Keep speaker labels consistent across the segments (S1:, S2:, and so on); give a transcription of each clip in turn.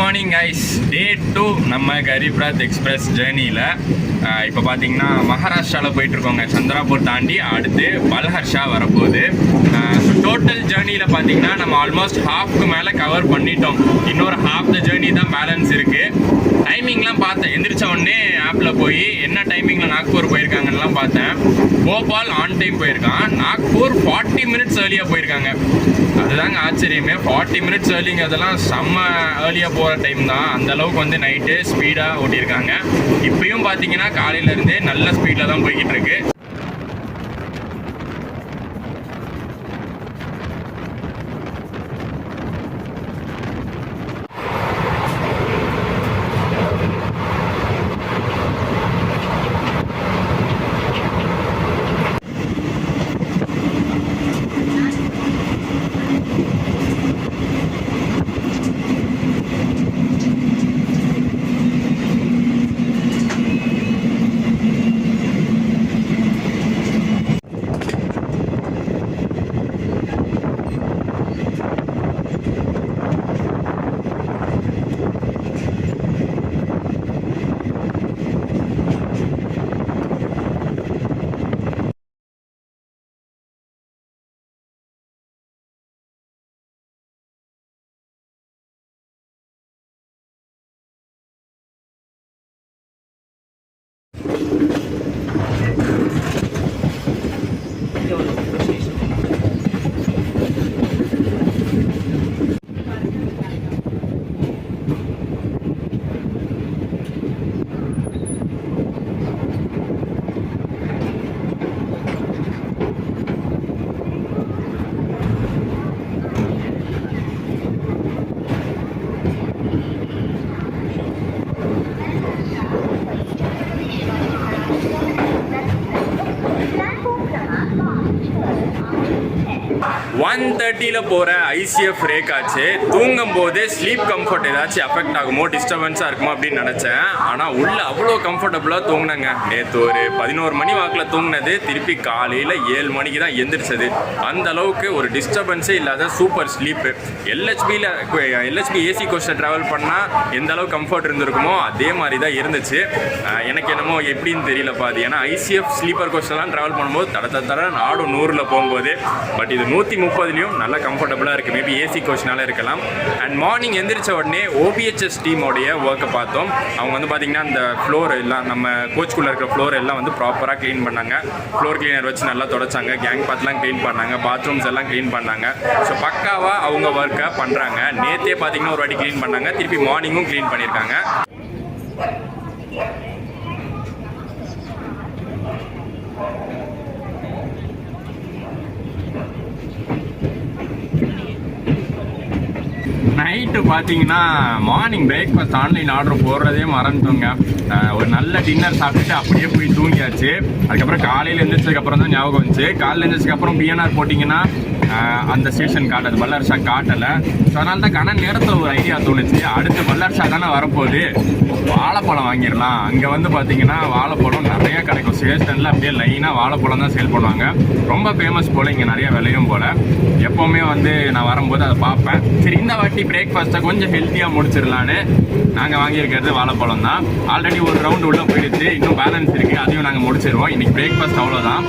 S1: Morning guys. டே 2 நம்ம கரீப் ராத் express ஜேர்னியில் இப்போ பார்த்தீங்கன்னா மகாராஷ்டிராவில் போயிட்டுருக்கோங்க. சந்திராபூர் தாண்டி அடுத்து பல்ஹர்ஷா வரப்போகுது. டோட்டல் ஜேர்னியில் பார்த்தீங்கன்னா நம்ம ஆல்மோஸ்ட் ஹாஃப்க்கு மேலே கவர் பண்ணிட்டோம். இன்னொரு ஹாஃப் த ஜேர்னி தான் பேலன்ஸ் இருக்குது. டைமிங்லாம் பார்த்தேன். எந்திரிச்ச உடனே ஆப்பில் போய் என்ன டைமிங்கில் நாக்பூர் போயிருக்காங்கலாம் பார்த்தேன். போபால் ஆன் டைம் போயிருக்கான். நாக்பூர் 40 மினிட்ஸ் ஏர்லியாக போயிருக்காங்க. அதுதாங்க ஆச்சரியமே. 40 மினிட்ஸ் ஏர்லிங்கிறதெல்லாம் செம்ம ஏர்லியாக போகிற டைம் தான். அந்தளவுக்கு வந்து நைட்டு ஸ்பீடாக ஓட்டியிருக்காங்க. இப்பயும் பார்த்தீங்கன்னா காலையிலேருந்தே நல்ல ஸ்பீடில் தான் போய்கிட்டு இருக்கு. ஒன் 30 போகிற ஐசிஎஃப் ரேக் ஆச்சு. தூங்கும் போது ஸ்லீப் கம்ஃபர்ட் ஏதாச்சும் அஃபெக்ட் ஆகுமோ, டிஸ்டர்பன்ஸாக இருக்குமோ அப்படின்னு நினச்சேன். ஆனால் உள்ள அவ்வளோ கம்ஃபர்டபுளாக தூங்கினேங்க. நேற்று ஒரு 11 மணி வாக்கில் தூங்கினது திருப்பி காலையில் 7 மணிக்கு தான் எந்திரிச்சது. அந்த அளவுக்கு ஒரு டிஸ்டர்பன்ஸே இல்லாத super sleep. LHB AC coaster travel பண்ணால் எந்த அளவுக்கு கம்ஃபர்ட் இருந்திருக்குமோ அதே மாதிரி தான் இருந்துச்சு. எனக்கு என்னமோ எப்படின்னு தெரியல பாது. ஏன்னா ஐசிஎஃப் ஸ்லீப்பர் கோஸ்டர்லாம் ட்ராவல் பண்ணும்போது தர நாடும் 100ல் போகும்போது, பட் இது 130லையும் நல்லா கம்ஃபர்டபுளாக இருக்குது. மேபி ஏசி கோச்னால இருக்கலாம். அண்ட் மார்னிங் எந்திரிச்ச உடனே ஓபிஹெச்எஸ் டீமோடைய ஒர்க்கை பார்த்தோம். அவங்க வந்து பார்த்திங்கன்னா அந்த ஃப்ளோர் எல்லாம், நம்ம கோச்சுக்குள்ளே இருக்கிற ஃப்ளோர் எல்லாம் வந்து ப்ராப்பராக க்ளீன் பண்ணாங்க. ஃப்ளோர் கிளீனர் வச்சு நல்லா தொடச்சாங்க. கேங் பாத்லாம் க்ளீன் பண்ணாங்க. பாத்ரூம்ஸ் எல்லாம் க்ளீன் பண்ணாங்க. ஸோ பக்காவாக அவங்க ஒர்க்கை பண்ணுறாங்க. நேற்றே பார்த்திங்கன்னா ஒரு வாட்டி க்ளீன் பண்ணாங்க. திருப்பி மார்னிங்கும் க்ளீன் பண்ணியிருக்காங்க. நைட்டு பார்த்தீங்கன்னா மார்னிங் பிரேக்ஃபாஸ்ட் ஆன்லைன் ஆர்டர் போடுறதே மறந்துட்டோங்க. ஒரு நல்ல டின்னர் சாப்பிட்டுட்டு அப்படியே போய் தூங்கியாச்சு. அதுக்கப்புறம் காலையில் எழுந்திரிச்சதுக்கப்புறம் தான் ஞாபகம் வந்துச்சு. காலையில் எழுந்திரிச்சதுக்கப்புறம் பிஎன்ஆர் போட்டிங்கன்னா அந்த ஸ்டேஷன் காட்டாது, பல்லர்ஷா காட்டலை. ஸோ அதனால தான் கன நேரத்தில் ஒரு ஐடியா தோணுச்சு. அடுத்து பல்லர்ஷா தானே வரப்போகுது, வாழைப்பழம் வாங்கிடலாம். அங்கே வந்து பார்த்தீங்கன்னா வாழைப்பழம் நிறையா கிடைக்கும். ஸ்டேஷனில் அப்படியே லைனாக வாழைப்பழம் தான் சேல் பண்ணுவாங்க. ரொம்ப ஃபேமஸ் போல், இங்கே நிறையா விலையும் போல். எப்போவுமே வந்து நான் வரும்போது அதை பார்ப்பேன். சரி, இந்த வாட்டி பிரேக்ஃபாஸ்ட்டை கொஞ்சம் ஹெல்த்தியாக முடிச்சிடலான்னு நாங்கள் வாங்கியிருக்கிறது வாழைப்பழம் தான். ஆல்ரெடி ஒரு ரவுண்டு உள்ளே போயிடுச்சு. இன்னும் பேலன்ஸ் இருக்குது, அதையும் நாங்கள் முடிச்சிடுவோம். இன்றைக்கி பிரேக்ஃபாஸ்ட் அவ்வளோதான்.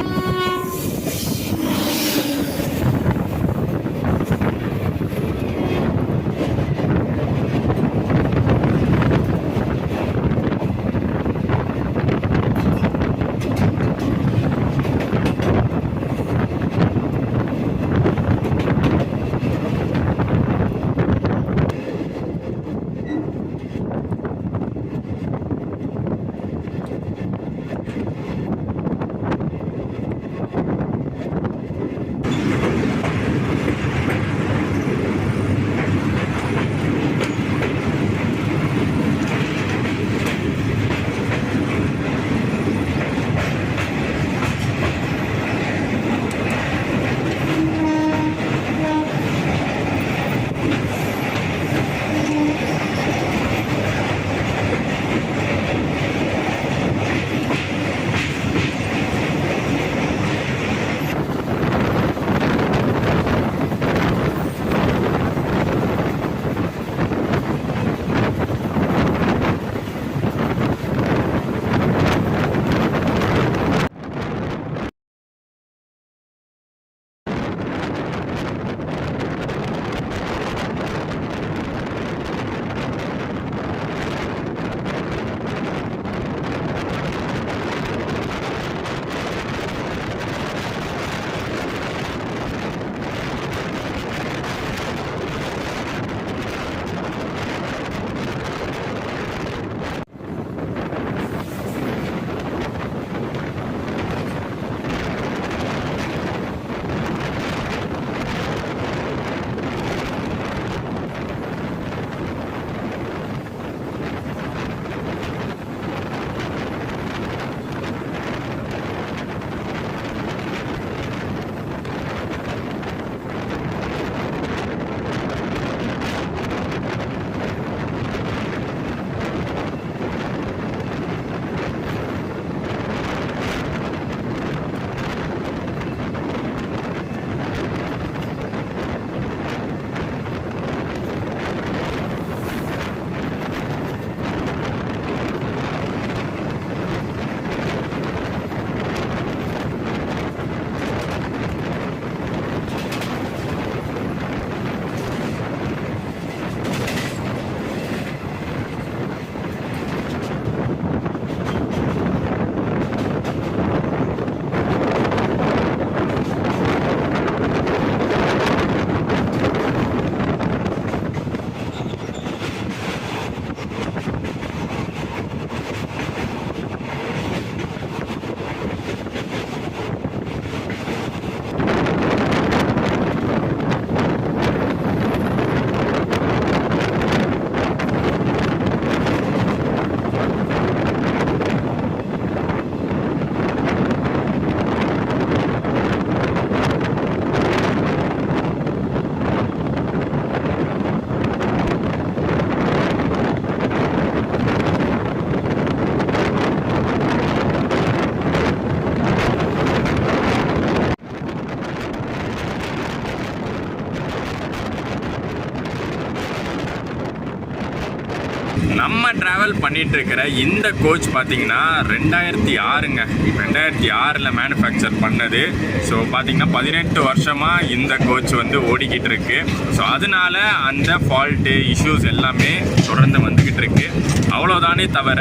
S1: ட்ராவல் பண்ணிட்டு இருக்கிற இந்த கோச் பார்த்தீங்கன்னா 2006ங்க. 2006ல் மேனுஃபேக்சர் பண்ணது. ஸோ பார்த்தீங்கன்னா 18 வருஷமாக இந்த கோச் வந்து ஓடிக்கிட்டு இருக்கு. ஸோ அதனால அந்த ஃபால்ட்டு இஷ்யூஸ் எல்லாமே தொடர்ந்து வந்துக்கிட்டு இருக்கு. அவ்வளோதானே தவிர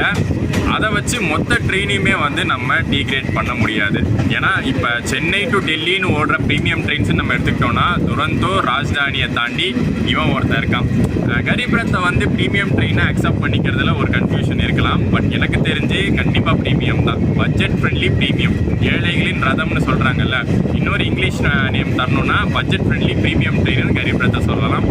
S1: அதை வச்சு மொத்த ட்ரெயினையுமே வந்து நம்ம டீக்ரேட் பண்ண முடியாது. ஏன்னா இப்போ சென்னை டு டெல்லின்னு ஓடுற ப்ரீமியம் ட்ரெயின்ஸ் நம்ம எடுத்துக்கிட்டோம்னா துரந்தோ ராஜ்தானியை தாண்டி இவன் ஒருத்தன் இருக்கான். கரீப் ரத்தை வந்து ப்ரீமியம் ட்ரெயினை அக்செப்ட் பண்ணிக்கிறதுல ஒரு கன்ஃபியூஷன் இருக்கலாம். பட் எனக்கு தெரிஞ்சு கண்டிப்பாக ப்ரீமியம் தான். பட்ஜெட் ஃப்ரெண்ட்லி ப்ரீமியம், ஏழைகளின் ரதம்னு சொல்கிறாங்கல்ல, இன்னொரு இங்கிலீஷ் நேம் தரணும்னா பட்ஜெட் ஃப்ரெண்ட்லி ப்ரீமியம் ட்ரெயின்னு கரீப் ரத்தை சொல்லலாம்.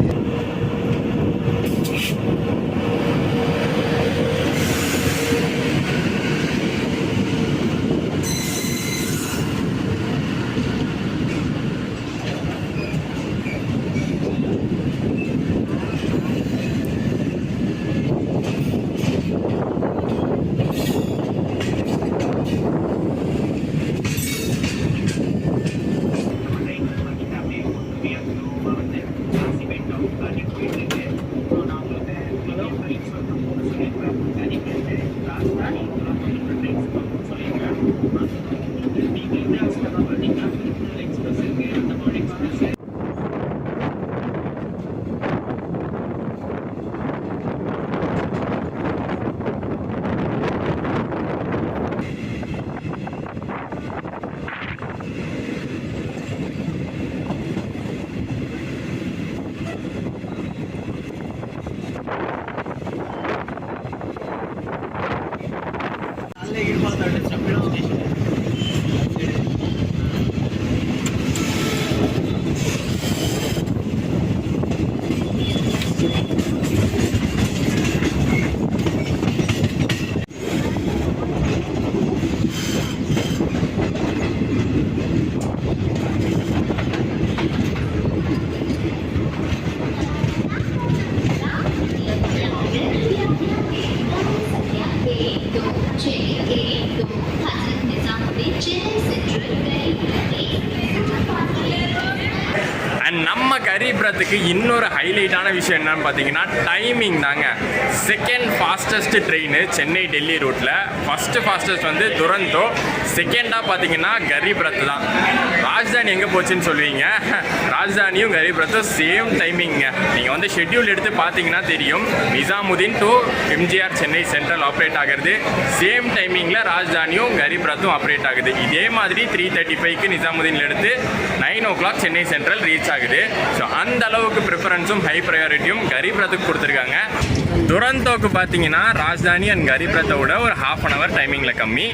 S1: நம்ம கரீப் ரத்துக்கு இன்னொரு ஹைலைட்டான விஷயம் என்னன்னு பார்த்தீங்கன்னா டைமிங் தாங்க. Second fastest train Chennai Delhi ரூட்டில் ஃபஸ்ட்டு ஃபாஸ்டஸ்ட் வந்து துரந்தோ, செகண்டாக பார்த்தீங்கன்னா கரீப் ரத் தான். ராஜ்தானி எங்கே போச்சுன்னு சொல்லுவீங்க, ராஜ்தானியும் கரீப் ரத்தும் சேம் டைமிங்க. நீங்கள் வந்து ஷெட்யூல் எடுத்து பார்த்தீங்கன்னா தெரியும். Nizamuddin to MGR Chennai central operate ஆகிறது, சேம் டைமிங்கில் ராஜ்தானியும் கரீப் ரத்தும் ஆப்ரேட் ஆகுது. இதே மாதிரி 3:35க்கு நிசாமுதீனில் எடுத்து 9 o'clock சென்னை சென்ட்ரல் ரீச் ஆகுது. ஸோ அந்த அளவுக்கு ப்ரிஃபரன்ஸும் ஹை ப்ரையாரிட்டியும் கரீப் ரத்துக்கு கொடுத்துருக்காங்க. துரந்தோக்கு பார்த்தீங்கன்னா ராஜ்தானி அண்ட் கரீப் ரத்தை விட ஒரு 1/2 hour டைமிங்கில் கம்மி.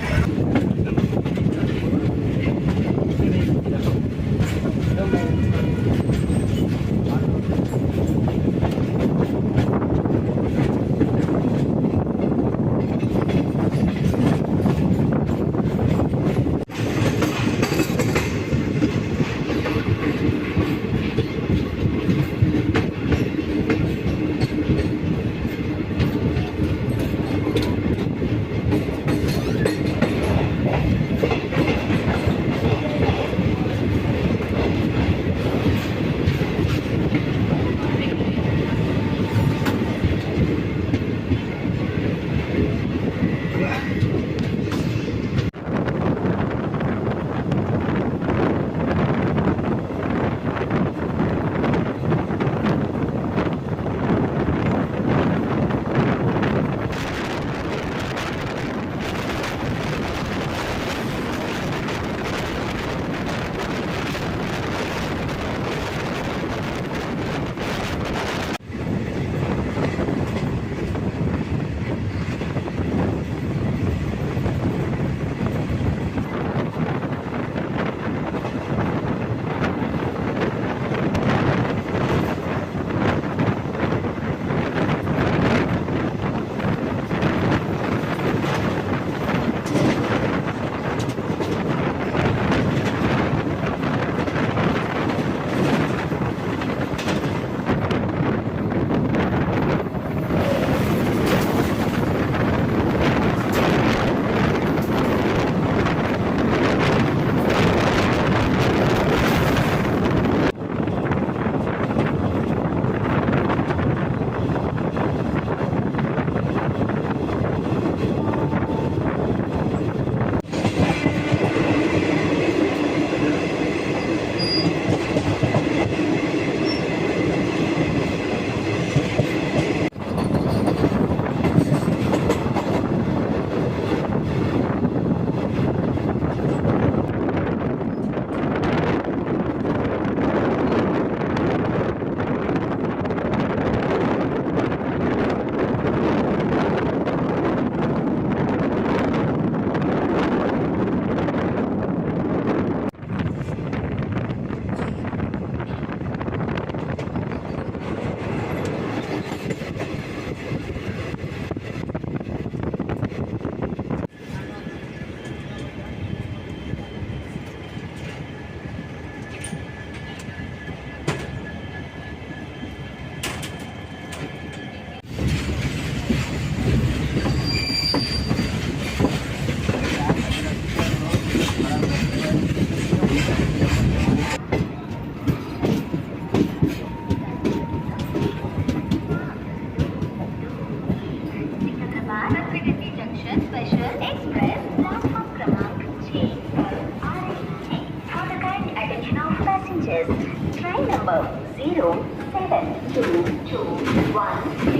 S2: is train number 07221.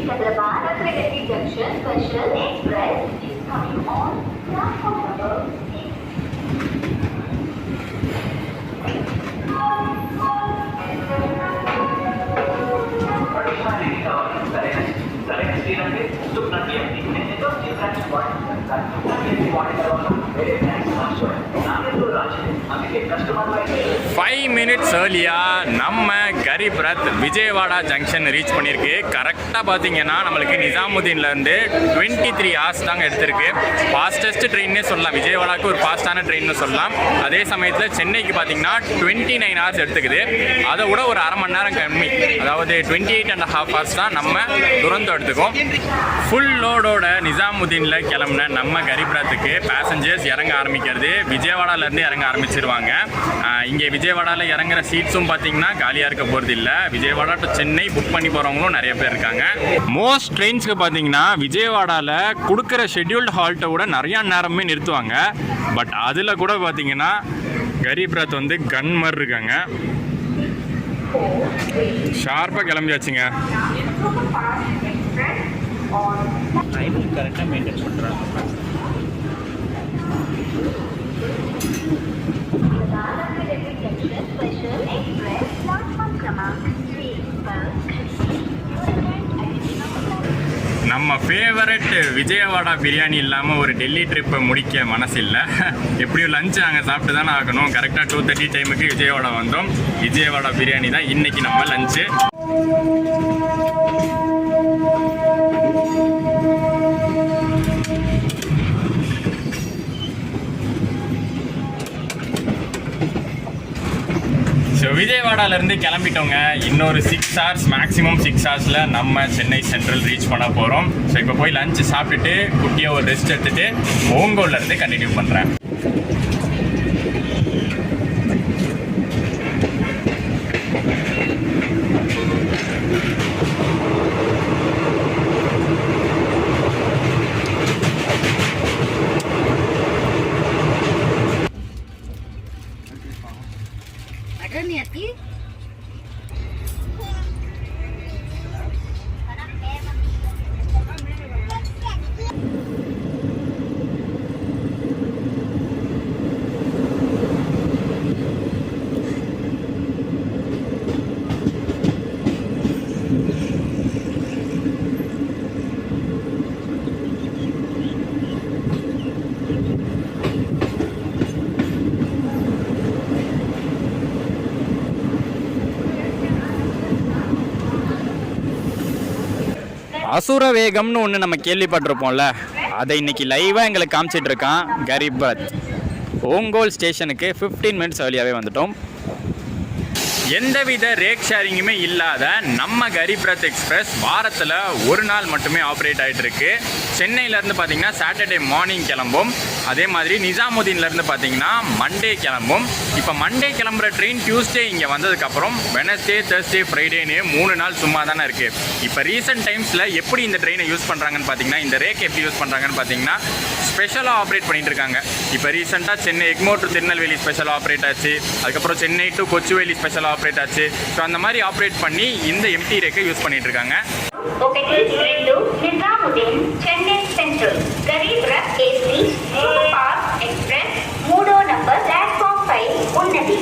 S2: Hyderabad Railway Junction Special Express is coming on platform number 6.
S1: Five minutes ஏர்லியாக நம்ம கரீப் ரத் விஜயவாடா ஜங்ஷன் ரீச் பண்ணியிருக்கு. கரெக்டாக பார்த்தீங்கன்னா நம்மளுக்கு நிசாமுதீன்லேருந்து 23 hours தாங்க எடுத்திருக்கு. ஃபாஸ்டஸ்ட் ட்ரெயின்னே சொல்லலாம், விஜயவாடாவுக்கு ஒரு ஃபாஸ்ட்டான ட்ரெயின்னு சொல்லலாம். அதே சமயத்தில் சென்னைக்கு பார்த்தீங்கன்னா 29 hours எடுத்துக்குது. அதை விட ஒரு அரை மணி நேரம் கம்மி, அதாவது 28.5 hours தான் நம்ம துரந்தம் எடுத்துக்கோம். ஃபுல் லோடோட நிசாமுதீனில் கிளம்புன நம்ம கரீப் ரத்துக்கு பேசஞ்சர்ஸ் இறங்க ஆரம்பிக்கிறது விஜயவாடாலேருந்து இறங்க ஆரம்பிச்சிருவாங்க. இங்கே விஜயவாடாவில் இறங்குற சீட்ஸும் பார்த்தீங்கன்னா காலியாக இருக்க போகிறது இல்லை. விஜயவாடா டு சென்னை புக் பண்ணி போகிறவங்களும் நிறைய பேர் இருக்காங்க. மோஸ்ட் ட்ரெயின்ஸ்க்கு பார்த்தீங்கன்னா விஜயவாடாவில் கொடுக்குற ஷெட்யூல்டு ஹால்ட்டை விட நிறையா நேரமே நிறுத்துவாங்க. பட் அதில் கூட பார்த்தீங்கன்னா கரீப் ரத் வந்து கன் மாதிரி இருக்காங்க. ஷார்ப்பாக கிளம்பியாச்சுங்க.
S3: டைமிங் கரெக்டாக மெயின்டைன் பண்ணுறாங்க.
S1: நம்ம ஃபேவரட் விஜயவாடா பிரியாணி இல்லாமல் ஒரு டெல்லி ட்ரிப்பை முடிக்க மனசு இல்லை. எப்படியும் லஞ்ச் நாங்கள் சாப்பிட்டு தானே ஆகணும். கரெக்டாக 2:30 டைமுக்கு விஜயவாடா வந்தோம். விஜயவாடா பிரியாணி தான் இன்றைக்கி நம்ம லஞ்சு. ஸோ விஜயவாடாலேருந்து கிளம்பிட்டோங்க. இன்னொரு 6 hours, மேக்ஸிமம் 6 ஹவர்ஸில் நம்ம சென்னை சென்ட்ரல் ரீச் பண்ண போகிறோம். ஸோ இப்போ போய் லஞ்சு சாப்பிட்டுட்டு குட்டியை ஒரு ரெஸ்ட் எடுத்துகிட்டு ஓங்கோல்லேருந்து கண்டினியூ பண்ணுறேன். அசுர வேகம்னு ஒன்று நம்ம கேள்விப்பட்டிருப்போம்ல, அதை இன்னைக்கு லைவாக எங்களுக்கு காமிச்சிட்டு இருக்கான் கரீப் ரத். ஓங்கோல் ஸ்டேஷனுக்கு 15 minutes ஏர்லியாகவே வந்துட்டோம். எந்தவித ரேக் ஷேரிங்குமே இல்லாத நம்ம கரீப் ரத் எக்ஸ்பிரஸ் வாரத்தில் ஒரு நாள் மட்டுமே ஆப்ரேட் ஆகிட்டு இருக்கு. சென்னையிலேருந்து பார்த்தீங்கன்னா சாட்டர்டே மார்னிங் கிளம்பும். அதே மாதிரி நிசாமுதீன்லேருந்து பார்த்தீங்கன்னா மண்டே கிளம்பும். இப்போ மண்டே கிளம்புற ட்ரெயின் டியூஸ்டே இங்கே வந்ததுக்கப்புறம் வெனஸ்டே, தேர்ஸ்டே, ஃப்ரைடேன்னு 3 நாள் சும்மா தானே இருக்குது. இப்போ ரீசெண்ட் டைம்ஸில் எப்படி இந்த ட்ரெயினை யூஸ் பண்ணுறாங்கன்னு பார்த்தீங்கன்னா, இந்த ரேக் எப்படி யூஸ் பண்ணுறாங்கன்னு பார்த்தீங்கன்னா ஸ்பெஷலாக ஆப்ரேட் பண்ணிட்டு இருக்காங்க. இப்போ ரீசெண்டாக Chennai Egmore to Tirunelveli special operate ஆச்சு. அதுக்கப்புறம் Chennai to Kochuveli special operate ஆச்சு. ஸோ அந்த மாதிரி ஆப்ரேட் பண்ணி இந்த எம்டி ரேக்கை யூஸ் பண்ணிட்டு இருக்காங்க.
S2: Chennai Central Garib Rath AC Superfast Express 3 number platform 5 Unnati.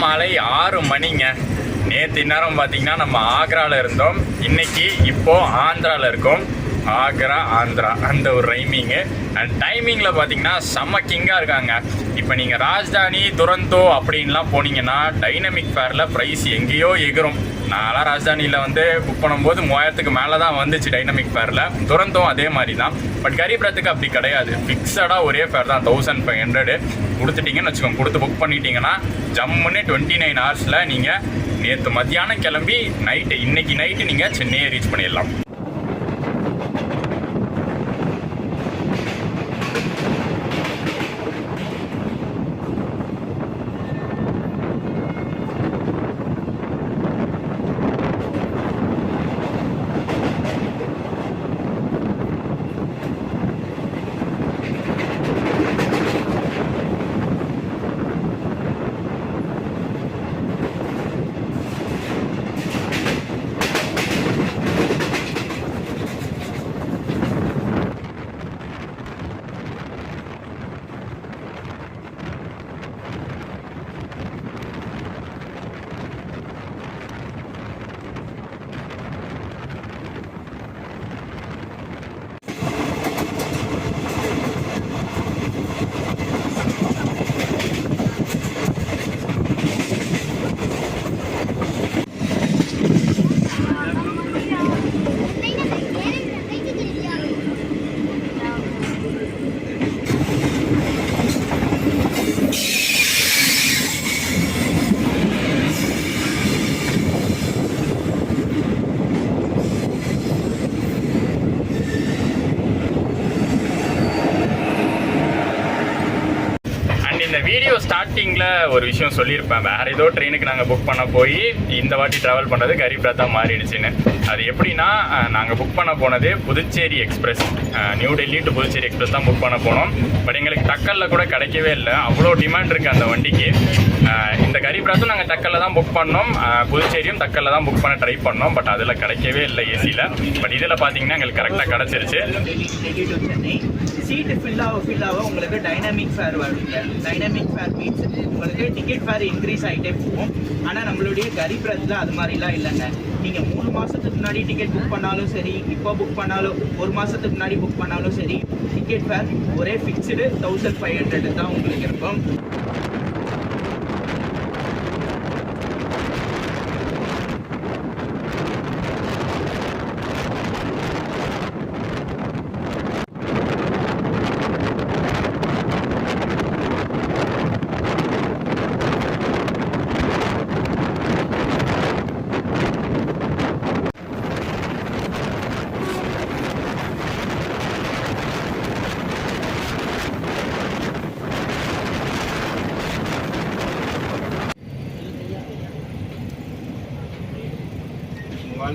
S1: மாலை 6 மணிங்க. நேற்று இந்நேரம் பார்த்தீங்கன்னா நம்ம ஆக்ராவில் இருந்தோம், இன்னைக்கு இப்போது ஆந்திராவில் இருக்கோம். ஆக்ரா ஆந்திரா அந்த ஒரு ரைமிங்கு. அண்ட் டைமிங்கில் பார்த்தீங்கன்னா செம்ம கிங்காக இருக்காங்க. இப்போ நீங்கள் ராஜ்தானி துரந்தோ அப்படின்லாம் போனீங்கன்னா டைனமிக் ஃபேரில் ப்ரைஸ் எங்கேயோ எகிரும். நான்லாம் ராஜ்தானியில் வந்து புக் பண்ணும்போது 3000க்கு மேலே தான் வந்துச்சு டைனமிக் ஃபேரில். துரந்தோ அதே மாதிரி தான். பட் கரீப் ரத்துக்கு அப்படி கிடையாது, ஃபிக்ஸடாக ஒரே ஃபேர் தான் 1500 கொடுத்துட்டீங்கன்னு வச்சுக்கோங்க. கொடுத்து புக் பண்ணிட்டீங்கன்னா ஜம்முன்னு 29 ஹவர்ஸில் நீங்கள் நேற்று மத்தியானம் கிளம்பி இன்னைக்கு நைட்டு நீங்கள் சென்னையை ரீச் பண்ணிடலாம். இந்த வீடியோ ஸ்டார்டிங்கில் ஒரு விஷயம் சொல்லியிருப்பேன், வேறு ஏதோ ட்ரெயினுக்கு நாங்கள் புக் பண்ண போய் இந்த வாட்டி ட்ராவல் பண்ணுறது கரீப் ரத்தாக மாறிடுச்சுன்னு. அது எப்படின்னா, நாங்கள் புக் பண்ண போனது Puducherry express, new Delhi to Puducherry express தான் புக் பண்ண போனோம். பட் எங்களுக்கு தக்கலில் கூட கிடைக்கவே இல்லை, அவ்வளோ டிமாண்ட் இருக்குது அந்த வண்டிக்கு. இந்த கரீப் ரத்தும் நாங்கள் தக்கலில் தான் புக் பண்ணோம், புதுச்சேரியும் தக்கலில் தான் புக் பண்ண ட்ரை பண்ணோம். பட் அதில் கிடைக்கவே இல்லை ஏசியில். பட் இதில் பார்த்தீங்கன்னா எங்களுக்கு கரெக்டாக கிடச்சிருச்சு.
S3: சீட்டு ஃபில்லாக உங்களுக்கு டைனாமிக் ஃபேர் வருங்க. டைனாமிக் ஃபேர் மீன்ஸ் உங்களுக்கு டிக்கெட் ஃபேர் இன்க்ரீஸ் ஆகிட்டே போகும். ஆனால் நம்மளுடைய கரீப் ரத்தில் அது மாதிரிலாம் இல்லைங்க. நீங்கள் 3 மாதத்துக்கு முன்னாடி டிக்கெட் புக் பண்ணாலும் சரி, இப்போ புக் பண்ணாலும் 1 மாதத்துக்கு முன்னாடி புக் பண்ணாலும் சரி, டிக்கெட் ஃபேர் ஒரே ஃபிக்ஸ்டு 1500 தான் உங்களுக்கு இருக்கும்.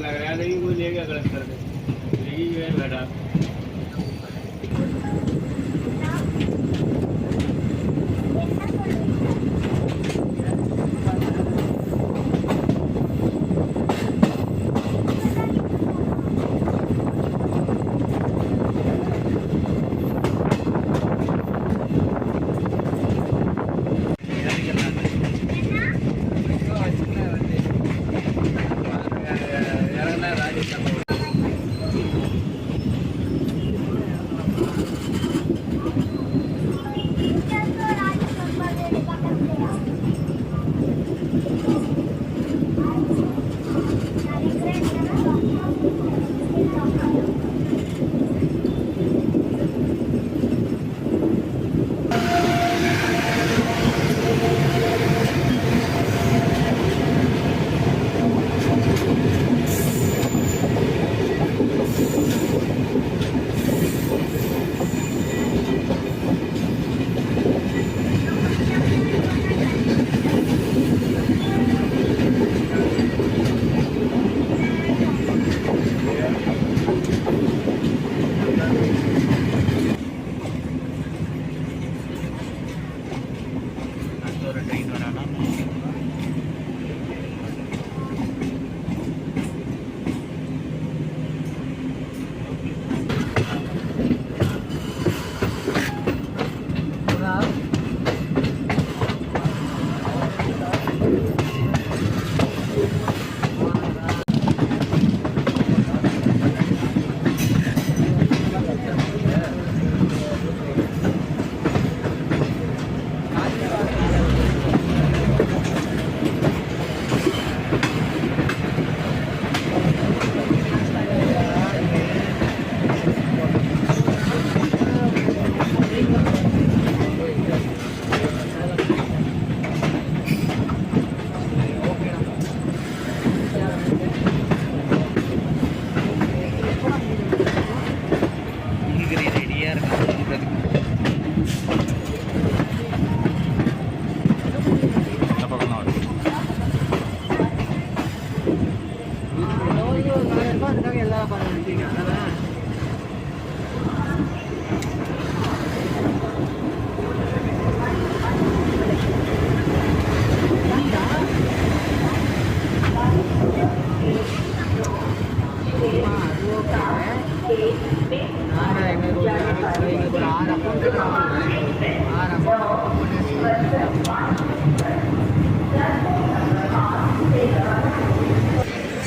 S4: लग रहा है लेकिन कोई लेगा गलत कर दे, यही है बेटा।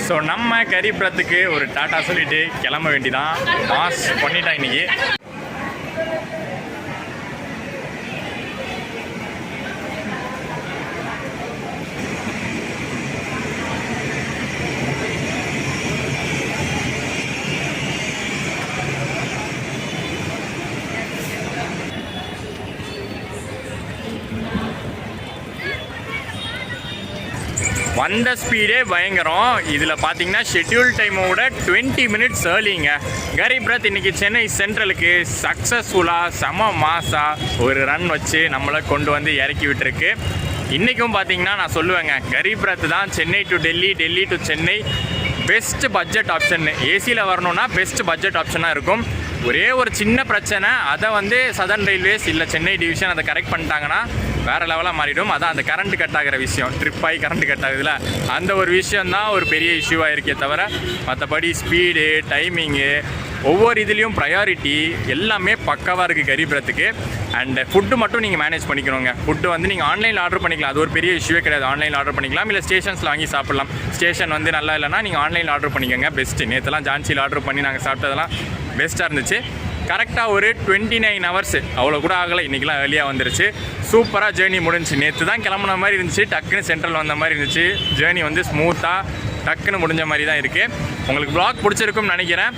S1: ஸோ நம்ம கரிபுரத்துக்கு ஒரு டாட்டா சொல்லிட்டு கிளம்ப வேண்டிதான். மாஸ் பண்ணிட்டான் இன்னைக்கு. வந்த ஸ்பீடே பயங்கரம். இதில் பார்த்தீங்கன்னா ஷெட்யூல் டைமோட 20 மினிட்ஸ் ஏர்லிங்க. கரிபுரத் இன்னைக்கு சென்னை சென்ட்ரலுக்கு சக்ஸஸ்ஃபுல்லாக செம மாசாக ஒரு ரன் வச்சு நம்மளை கொண்டு வந்து இறக்கி விட்டுருக்கு. இன்றைக்கும் பார்த்தீங்கன்னா நான் சொல்லுவேங்க, கரிபுரத் தான் Chennai to Delhi, Delhi to Chennai best budget option. ஏசியில் வரணுன்னா பெஸ்ட் பட்ஜெட் ஆப்ஷனாக இருக்கும். ஒரே ஒரு சின்ன பிரச்சனை, அதை வந்து சதர்ன் ரயில்வேஸ் இல்லை சென்னை டிவிஷன் அதை கரெக்ட் பண்ணிட்டாங்கன்னா வேறு லெவலாக மாறிடும். அதான் அந்த கரண்ட் கட் ஆகிற விஷயம், ட்ரிப் ஆகி கரண்ட் கட் ஆகுதுல, அந்த ஒரு விஷயந்தான் ஒரு பெரிய இஷ்யூவாக இருக்கே தவிர மற்றபடி ஸ்பீடு, டைமிங்கு, ஒவ்வொரு இதுலேயும் ப்ரையாரிட்டி எல்லாமே பக்காவாக இருக்குது கரிபுரத்துக்கு. அண்ட் ஃபுட்டு மட்டும் நீங்கள் மேனேஜ் பண்ணிக்கணுங்க. ஃபுட்டு வந்து நீங்கள் ஆன்லைனில் ஆர்டர் பண்ணிக்கலாம், அது ஒரு பெரிய இஷ்யூவே கிடையாது. ஆன்லைனில் ஆர்டர் பண்ணிக்கலாம், இல்லை ஸ்டேஷன்ஸில் வாங்கி சாப்பிட்லாம். ஸ்டேஷன் வந்து நல்லா இல்லைனா நீங்கள் ஆன்லைனில் ஆர்டர் பண்ணிக்கோங்க, பெஸ்ட்டு. நேற்றுலாம் ஜான்சியில் ஆர்டர் பண்ணி நாங்கள் சாப்பிட்டதெல்லாம் பெஸ்ட்டாக இருந்துச்சு. கரெக்டாக ஒரு 29 ஹவர்ஸ் அவ்வளோ கூட ஆகலை, இன்றைக்கெலாம் ஏர்லியாக வந்துருச்சு. சூப்பராக ஜேர்னி முடிஞ்சிச்சு. நேற்று தான் கிளம்புன மாதிரி இருந்துச்சு, டக்குன்னு சென்ட்ரல் வந்த மாதிரி இருந்துச்சு. ஜேர்னி வந்து ஸ்மூத்தாக டக்குன்னு முடிஞ்ச மாதிரி தான் இருக்குது. உங்களுக்கு வ்ளாக் பிடிச்சிருக்கும்னு நினைக்கிறேன்.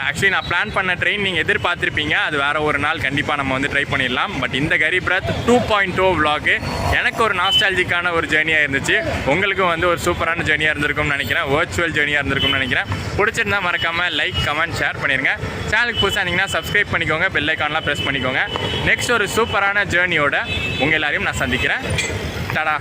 S1: ஆக்சுவலி நான் பிளான் பண்ண ட்ரெயின் நீங்கள் எதிர்பார்த்துருப்பீங்க, அது வேறு ஒரு நாள் கண்டிப்பாக நம்ம வந்து ட்ரை பண்ணிடலாம். பட் இந்த கரிபுரத் 2.0 வ்ளாகு எனக்கு ஒரு நாஸ்டாலஜிக்கான ஒரு ஜேர்னியாக இருந்துச்சு. உங்களுக்கும் வந்து ஒரு சூப்பரான ஜேர்னியாக இருந்திருக்கும்னு நினைக்கிறேன், வர்ச்சுவல் ஜேர்னியாக இருந்திருக்கும்னு நினைக்கிறேன். பிடிச்சிருந்தா மறக்காமல் லைக், கமெண்ட், ஷேர் பண்ணிடுங்க. சேனலுக்கு புதுசாக இருந்தீங்கன்னா சப்ஸ்கிரைப் பண்ணிக்கோங்க, பெல் ஐக்கான்லாம் ப்ரெஸ் பண்ணிக்கோங்க. நெக்ஸ்ட் ஒரு சூப்பரான ஜேர்னியோட உங்கள் எல்லாரையும் நான் சந்திக்கிறேன். டாடா.